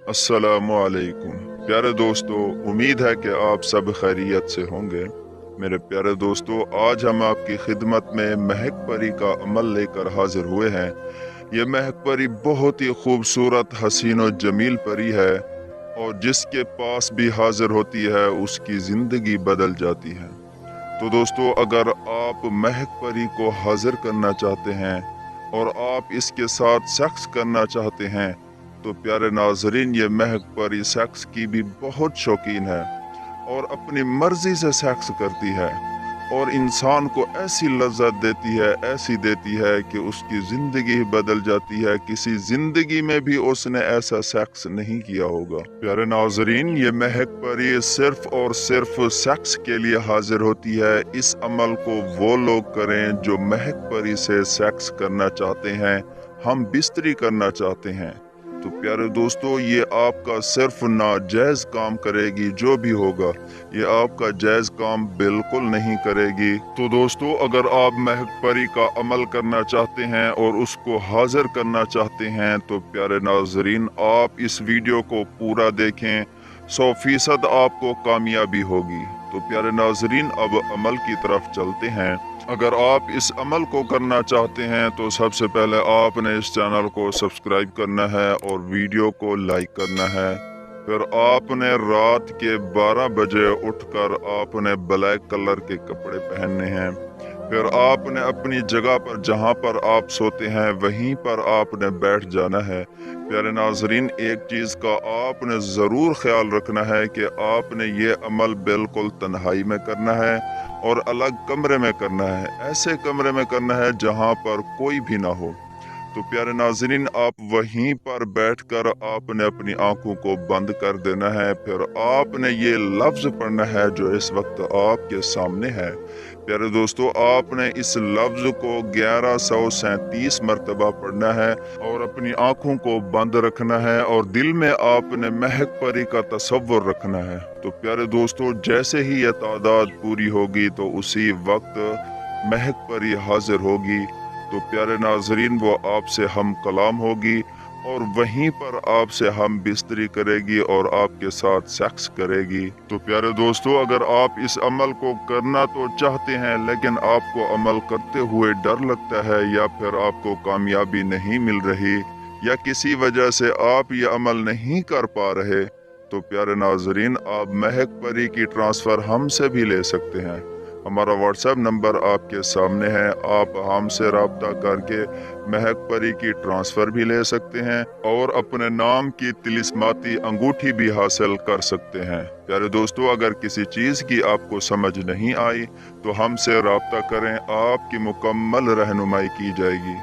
अस्सलामुअलैकुम प्यारे दोस्तों, उम्मीद है कि आप सब खैरियत से होंगे। मेरे प्यारे दोस्तों, आज हम आपकी खिदमत में महक परी का अमल लेकर हाजिर हुए हैं। ये महक परी बहुत ही खूबसूरत, हसीन और जमील परी है और जिसके पास भी हाजिर होती है उसकी ज़िंदगी बदल जाती है। तो दोस्तों, अगर आप महक परी को हाजिर करना चाहते हैं और आप इसके साथ सेक्स करना चाहते हैं तो प्यारे नाजरीन, ये महक परी सेक्स की भी बहुत शौकीन है और अपनी मर्जी से सेक्स करती है और इंसान को ऐसी लज्जत देती है, ऐसी देती है कि उसकी ज़िंदगी ही बदल जाती है। किसी ज़िंदगी में भी उसने ऐसा सेक्स नहीं किया होगा। प्यारे नाजरीन, ये महक परी सिर्फ और सिर्फ सेक्स के लिए हाजिर होती है। इस अमल को वो लोग करें जो महक परी से सेक्स करना चाहते हैं, हम बिस्तरी करना चाहते हैं। तो प्यारे दोस्तों, ये आपका सिर्फ नाजायज काम करेगी। जो भी होगा ये आपका जायज काम बिल्कुल नहीं करेगी। तो दोस्तों, अगर आप महक परी का अमल करना चाहते हैं और उसको हाजिर करना चाहते हैं तो प्यारे नाजरीन, आप इस वीडियो को पूरा देखें, 100% आपको कामयाबी होगी। तो प्यारे नाजरीन, अब अमल की तरफ चलते हैं। अगर आप इस अमल को करना चाहते हैं तो सबसे पहले आपने इस चैनल को सब्सक्राइब करना है और वीडियो को लाइक करना है। फिर आपने रात के 12 बजे उठकर आपने ब्लैक कलर के कपड़े पहनने हैं। फिर आपने अपनी जगह पर, जहां पर आप सोते हैं, वहीं पर आपने बैठ जाना है। प्यारे नाजरीन, एक चीज़ का आपने ज़रूर ख्याल रखना है कि आपने ये अमल बिल्कुल तन्हाई में करना है और अलग कमरे में करना है। ऐसे कमरे में करना है जहां पर कोई भी ना हो। तो प्यारे नाज़रीन, आप वहीं पर बैठकर आपने अपनी आंखों को बंद कर देना है। फिर आपने ये लफ्ज़ पढ़ना है जो इस वक्त आपके सामने है। प्यारे दोस्तों, आपने इस लफ्ज़ को 1137 मरतबा पढ़ना है और अपनी आंखों को बंद रखना है और दिल में आपने महक परी का तसव्वुर रखना है। तो प्यारे दोस्तों, जैसे ही यह तादाद पूरी होगी तो उसी वक्त महक परी हाजिर होगी। तो प्यारे नाजरीन, वो आपसे हम कलाम होगी और वहीं पर आपसे हम बिस्तरी करेगी और आपके साथ सेक्स करेगी। तो प्यारे दोस्तों, अगर आप इस अमल को करना तो चाहते हैं लेकिन आपको अमल करते हुए डर लगता है या फिर आपको कामयाबी नहीं मिल रही या किसी वजह से आप ये अमल नहीं कर पा रहे, तो प्यारे नाजरीन, आप महक परी की ट्रांसफ़र हमसे भी ले सकते हैं। हमारा व्हाट्सएप नंबर आपके सामने है। आप हमसे रब्ता करके महक परी की ट्रांसफ़र भी ले सकते हैं और अपने नाम की तिलिस्माती अंगूठी भी हासिल कर सकते हैं। प्यारे दोस्तों, अगर किसी चीज़ की आपको समझ नहीं आई तो हमसे रब्ता करें, आपकी मुकम्मल रहनुमाई की जाएगी।